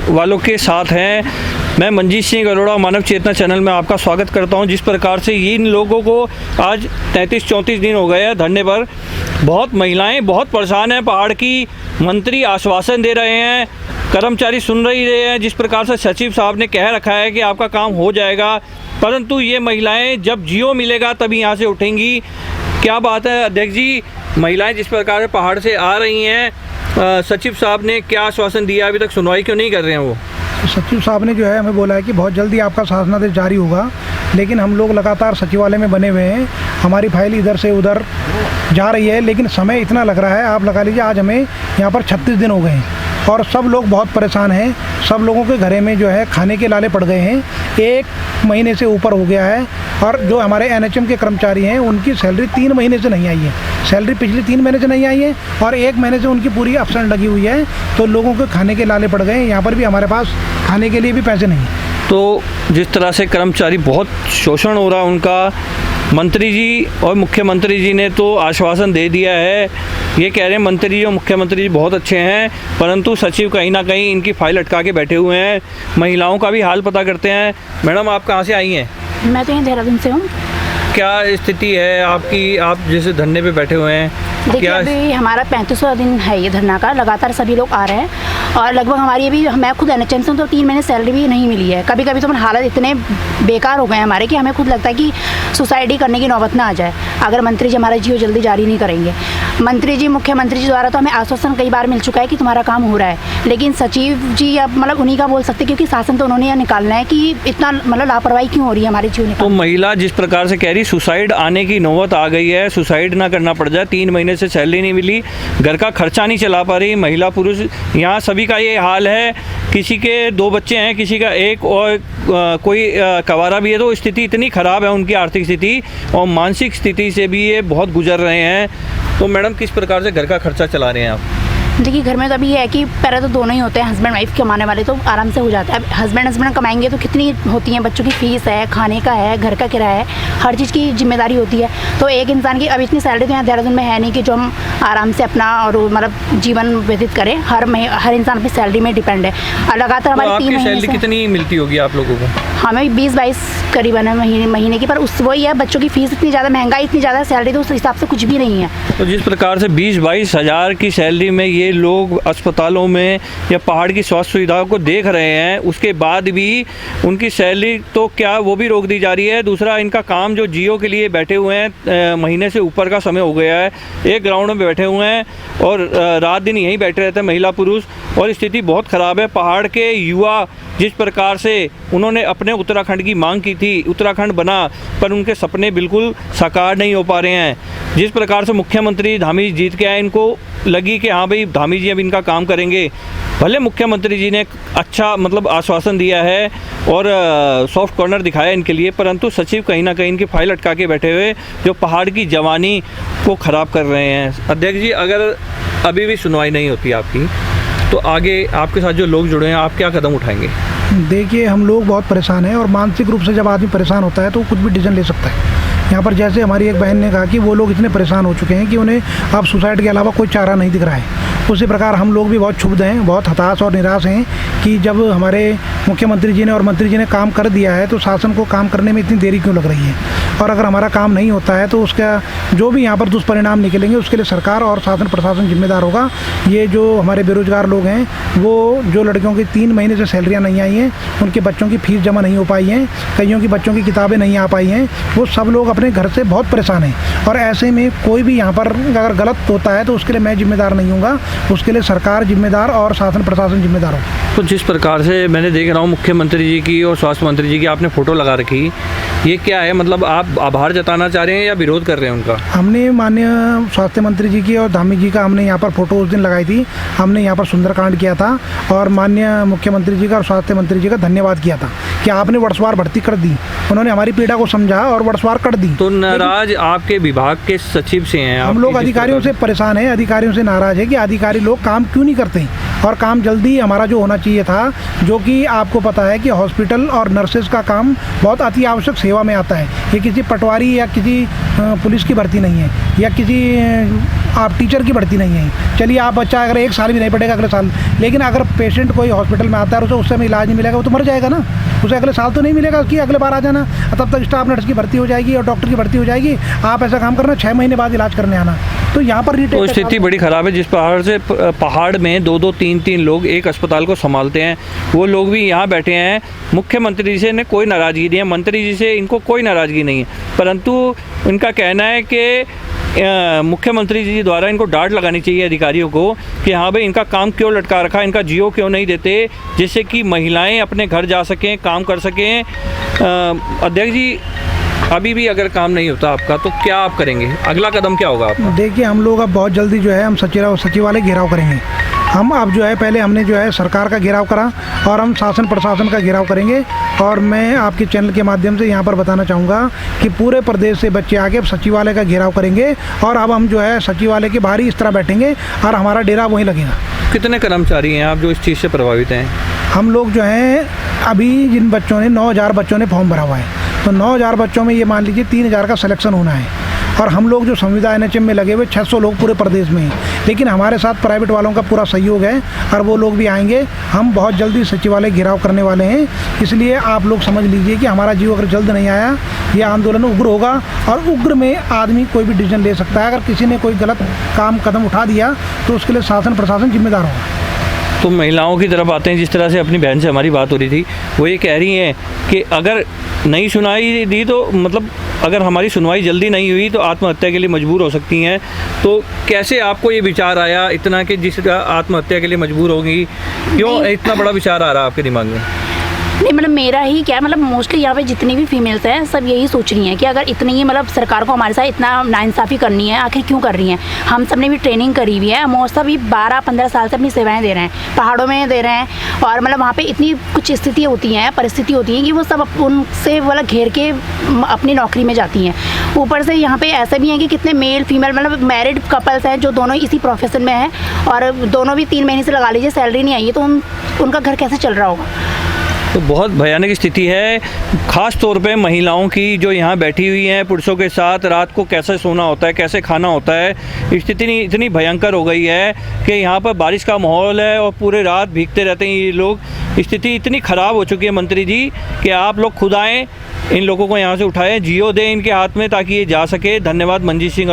वालों के साथ हैं। मैं मंजीत सिंह अरोड़ा मानव चेतना चैनल में आपका स्वागत करता हूं। जिस प्रकार से इन लोगों को आज 33-34 दिन हो गए हैं धरने पर। बहुत महिलाएं बहुत परेशान हैं। पहाड़ की मंत्री आश्वासन दे रहे हैं, कर्मचारी सुन रही रहे हैं। जिस प्रकार से सचिव साहब ने कह रखा है कि आपका काम हो जाएगा, परंतु ये महिलाएं जब जियो मिलेगा तभी यहाँ से उठेंगी। क्या बात है अध्यक्ष जी, महिलाएं जिस प्रकार से पहाड़ से आ रही हैं, सचिव साहब ने क्या आश्वासन दिया, अभी तक सुनवाई क्यों नहीं कर रहे हैं वो? सचिव साहब ने जो है हमें बोला है कि बहुत जल्दी आपका शासनादेश जारी होगा, लेकिन हम लोग लगातार सचिवालय में बने हुए हैं। हमारी फाइल इधर से उधर जा रही है, लेकिन समय इतना लग रहा है, आप लगा लीजिए आज हमें यहाँ पर 36 दिन हो गए हैं और सब लोग बहुत परेशान हैं। सब लोगों के घरे में जो है खाने के लाले पड़ गए हैं। 1 महीने से ऊपर हो गया है और जो हमारे एनएचएम के कर्मचारी हैं उनकी सैलरी 3 महीने से नहीं आई है। सैलरी पिछले 3 महीने से नहीं आई है और 1 महीने से उनकी पूरी अपसेंट लगी हुई है। तो लोगों के खाने के लाले पड़ गए हैं। यहाँ पर भी हमारे पास खाने के लिए भी पैसे नहीं हैं। तो जिस तरह से कर्मचारी बहुत शोषण हो रहा है उनका, मंत्री जी और मुख्यमंत्री जी ने तो आश्वासन दे दिया है। ये कह रहे हैं मंत्री जी और मुख्यमंत्री जी बहुत अच्छे हैं, परंतु सचिव कहीं ना कहीं इनकी फाइल अटका के बैठे हुए हैं। महिलाओं का भी हाल पता करते हैं। मैडम, आप कहाँ से आई हैं? मैं तो यहाँ देहरादून से हूँ। क्या स्थिति है आपकी? आप जैसे धरने पे बैठे हुए हैं, देखिए अभी हमारा 35वां दिन है ये धरना का। लगातार सभी लोग आ रहे हैं और लगभग हमारी अभी, मैं खुद एनएचएम से हूँ तो 3 महीने सैलरी भी नहीं मिली है। कभी कभी तो हालात इतने बेकार हो गए हैं हमारे कि हमें खुद लगता है कि सुसाइड ही करने की नौबत ना आ जाए अगर मंत्री जी हमारा जियो जल्दी जारी नहीं करेंगे। मंत्री जी, मुख्यमंत्री जी द्वारा तो हमें आश्वासन कई बार मिल चुका है कि तुम्हारा काम हो रहा है, लेकिन सचिव जी अब मतलब उन्हीं का बोल सकते, क्योंकि शासन तो उन्होंने निकालना है कि इतना मतलब लापरवाही क्यों हो रही है हमारे जियो। तो महिला जिस प्रकार से कह रही सुसाइड आने की नौबत आ गई है, सुसाइड ना करना पड़ जाए, 3 महीने से सैलरी नहीं मिली, घर का खर्चा नहीं चला पा रही, महिला पुरुष यहाँ सभी का ये हाल है। किसी के 2 बच्चे हैं, किसी का 1 और कोई कवारा भी है। तो स्थिति इतनी ख़राब है उनकी आर्थिक स्थिति और मानसिक स्थिति से भी ये बहुत गुजर रहे हैं। तो मैडम, किस प्रकार से घर का खर्चा चला रहे हैं आप? देखिए घर में तो अभी ये है कि पहले तो दोनों ही होते हैं, हस्बैंड वाइफ कमाने वाले, तो आराम से हो जाता है। अब हस्बैंड कमाएंगे तो कितनी होती हैं, बच्चों की फीस है, खाने का है, घर का किराया है, हर चीज़ की जिम्मेदारी होती है। तो एक इंसान की अब इतनी सैलरी तो यहाँ देहरादून में है नहीं कि जो हम आराम से अपना और मतलब जीवन व्यतीत करें। हर इंसान अपनी सैलरी में डिपेंड है और लगातार हमारी 3 महीने सैलरी कितनी मिलती होगी आप लोगों को? हमें 20-22 करीबन है महीने की, पर उस वही है, बच्चों की फीस इतनी ज़्यादा, महंगाई इतनी ज़्यादा, सैलरी तो उस हिसाब से कुछ भी नहीं है। तो जिस प्रकार से 20-22 हज़ार की सैलरी में ये लोग अस्पतालों में या पहाड़ की स्वास्थ्य सुविधाओं को देख रहे हैं, उसके बाद भी उनकी सैलरी तो क्या वो भी रोक दी जा रही है। दूसरा, इनका काम जो जियो के लिए बैठे हुए हैं, महीने से ऊपर का समय हो गया है, एक ग्राउंड में बैठे हुए हैं और रात दिन यहीं बैठे रहते हैं महिला पुरुष, और स्थिति बहुत ख़राब है। पहाड़ के युवा जिस प्रकार से उन्होंने अपने उत्तराखंड की मांग की थी, उत्तराखंड बना, पर उनके सपने बिल्कुल साकार नहीं हो पा रहे हैं। जिस प्रकार से मुख्यमंत्री धामी जी जीत के आए, इनको लगी कि हाँ भाई धामी जी अब इनका काम करेंगे। भले मुख्यमंत्री जी ने अच्छा मतलब आश्वासन दिया है और सॉफ्ट कॉर्नर दिखाया इनके लिए, परंतु सचिव कहीं ना कहीं इनकी फाइल अटका के बैठे हुए जो पहाड़ की जवानी को ख़राब कर रहे हैं। अध्यक्ष जी, अगर अभी भी सुनवाई नहीं होती आपकी, तो आगे आपके साथ जो लोग जुड़े हैं, आप क्या कदम उठाएंगे? देखिए हम लोग बहुत परेशान हैं और मानसिक रूप से जब आदमी परेशान होता है तो कुछ भी डिसीजन ले सकता है। यहाँ पर जैसे हमारी एक बहन ने कहा कि वो लोग इतने परेशान हो चुके हैं कि उन्हें अब सुसाइड के अलावा कोई चारा नहीं दिख रहा है। उसी प्रकार हम लोग भी बहुत क्षुब्ध हैं, बहुत हताश और निराश हैं कि जब हमारे मुख्यमंत्री जी ने और मंत्री जी ने काम कर दिया है तो शासन को काम करने में इतनी देरी क्यों लग रही है। और अगर हमारा काम नहीं होता है तो उसका जो भी यहाँ पर दुष्परिणाम निकलेंगे उसके लिए सरकार और शासन प्रशासन जिम्मेदार होगा। ये जो हमारे बेरोजगार लोग हैं, वो जो लड़कियों की 3 महीने से सैलरियाँ नहीं आई हैं, उनके बच्चों की फीस जमा नहीं हो पाई हैं, कईयों की बच्चों की किताबें नहीं आ पाई हैं, वो सब लोग अपने घर से बहुत परेशान हैं। और ऐसे में कोई भी यहाँ पर अगर गलत होता है तो उसके लिए मैं जिम्मेदार नहीं हूँगा, उसके लिए सरकार जिम्मेदार और शासन प्रशासन जिम्मेदार हो। तो जिस प्रकार से मैंने देख रहा हूँ मुख्यमंत्री जी की और स्वास्थ्य मंत्री जी की आपने फ़ोटो लगा रखी, ये क्या है? मतलब आप आभार जताना चाह रहे हैं या विरोध कर रहे हैं उनका? हमने माननीय स्वास्थ्य मंत्री जी की और धामी जी का हमने यहाँ पर फ़ोटो उस दिन लगाई थी। हमने यहाँ पर सुंदरकांड किया था और माननीय मुख्यमंत्री जी का और स्वास्थ्य मंत्री जी का धन्यवाद किया था कि आपने वर्षवार भर्ती कर दी उन्होंने हमारी पीड़ा को समझा और वर्षवार कर दी। तो नाराज आपके विभाग के सचिव से हैं? हम लोग अधिकारियों से परेशान हैं, अधिकारियों से नाराज है कि अधिकारी लोग काम क्यों नहीं करते और काम जल्दी हमारा जो होना चाहिए था, जो कि आपको पता है कि हॉस्पिटल और नर्सेज का काम बहुत अति आवश्यक सेवा में आता है। ये किसी पटवारी या किसी पुलिस की भर्ती नहीं है या किसी आप टीचर की भर्ती नहीं है। चलिए आप बच्चा अगर 1 साल भी नहीं पढ़ेगा अगले साल, लेकिन अगर पेशेंट कोई हॉस्पिटल में आता है उसे उस समय इलाज नहीं मिलेगा, वो तो मर जाएगा ना। उसे अगले साल तो नहीं मिलेगा कि अगले बार आ जाना, तब तक स्टाफ नर्स की भर्ती हो जाएगी और डॉक्टर की भर्ती हो जाएगी। आप ऐसा काम करना 6 महीने बाद इलाज करने आना, तो यहाँ पर तो स्थिति बड़ी ख़राब है। जिस पहाड़ में 2-2 3-3 लोग एक अस्पताल को संभालते हैं, वो लोग भी यहाँ बैठे हैं। मुख्यमंत्री जी से ने कोई नाराज़गी नहीं है, मंत्री जी से इनको कोई नाराज़गी नहीं है, परंतु इनका कहना है कि मुख्यमंत्री जी द्वारा इनको डांट लगानी चाहिए अधिकारियों को कि हाँ भाई इनका काम क्यों लटका रखा, इनका जियो क्यों नहीं देते, जिससे कि महिलाएं अपने घर जा सकें, काम कर सकें। अध्यक्ष जी, अभी भी अगर काम नहीं होता आपका तो क्या आप करेंगे? अगला कदम क्या होगा आपका? देखिए, हम लोग अब बहुत जल्दी जो है हम सचिवालय घेराव करेंगे। हम अब जो है पहले हमने जो है सरकार का घेराव करा और हम शासन प्रशासन का घेराव करेंगे। और मैं आपके चैनल के माध्यम से यहाँ पर बताना चाहूँगा कि पूरे प्रदेश से बच्चे आके अब सचिवालय का घेराव करेंगे और अब हम जो है सचिवालय के बाहर ही इस तरह बैठेंगे और हमारा डेरा वहीं लगेगा। कितने कर्मचारी हैं आप जो इस चीज़ से प्रभावित हैं? हम लोग जो हैं अभी जिन बच्चों ने 9000 बच्चों ने फॉर्म भरा हुआ है, तो 9000 बच्चों में ये मान लीजिए 3000 का सिलेक्शन होना है। और हम लोग जो संविदा NHM में लगे हुए 600 लोग पूरे प्रदेश में हैं, लेकिन हमारे साथ प्राइवेट वालों का पूरा सहयोग है और वो लोग भी आएंगे। हम बहुत जल्दी सचिवालय घेराव करने वाले हैं, इसलिए आप लोग समझ लीजिए कि हमारा जीव अगर जल्द नहीं आया, यह आंदोलन उग्र होगा और उग्र में आदमी कोई भी डिसीजन ले सकता है। अगर किसी ने कोई गलत कदम उठा दिया तो उसके लिए शासन प्रशासन जिम्मेदार होगा। तो महिलाओं की तरफ आते हैं, जिस तरह से अपनी बहन से हमारी बात हो रही थी, वो ये कह रही हैं कि अगर नहीं सुनाई दी तो मतलब अगर हमारी सुनवाई जल्दी नहीं हुई तो आत्महत्या के लिए मजबूर हो सकती हैं। तो कैसे आपको ये विचार आया इतना कि जिस आत्महत्या के लिए मजबूर होगी, क्यों इतना बड़ा विचार आ रहा है आपके दिमाग में? नहीं, मतलब मेरा ही क्या, मतलब मोस्टली यहाँ पे जितनी भी फीमेल्स हैं सब यही सोच रही हैं कि अगर इतनी ही मतलब सरकार को हमारे साथ इतना नाइंसाफ़ी करनी है, आखिर क्यों कर रही हैं। हम सब ने भी ट्रेनिंग करी हुई है, मोस्ट भी 12-15 साल से अपनी सेवाएं दे रहे हैं, पहाड़ों में दे रहे हैं। और मतलब वहाँ पे इतनी कुछ स्थिति होती हैं, परिस्थिति होती हैं कि वो सब उनसे मतलब घेर के अपनी नौकरी में जाती हैं। ऊपर से यहाँ पे ऐसे भी हैं कि कितने मेल फीमेल मतलब मैरिड कपल्स हैं जो दोनों इसी प्रोफेशन में हैं और दोनों भी 3 महीने से लगा लीजिए सैलरी नहीं आई है, तो उनका घर कैसे चल रहा होगा। तो बहुत भयानक स्थिति है, ख़ास तौर पे महिलाओं की जो यहाँ बैठी हुई हैं पुरुषों के साथ, रात को कैसे सोना होता है, कैसे खाना होता है। स्थिति इतनी भयंकर हो गई है कि यहाँ पर बारिश का माहौल है और पूरे रात भीगते रहते हैं ये लोग। स्थिति इतनी ख़राब हो चुकी है मंत्री जी कि आप लोग खुद आएँ, इन लोगों को यहाँ से उठाएँ, जियो दें इनके हाथ में ताकि ये जा सके। धन्यवाद मंजीत सिंह।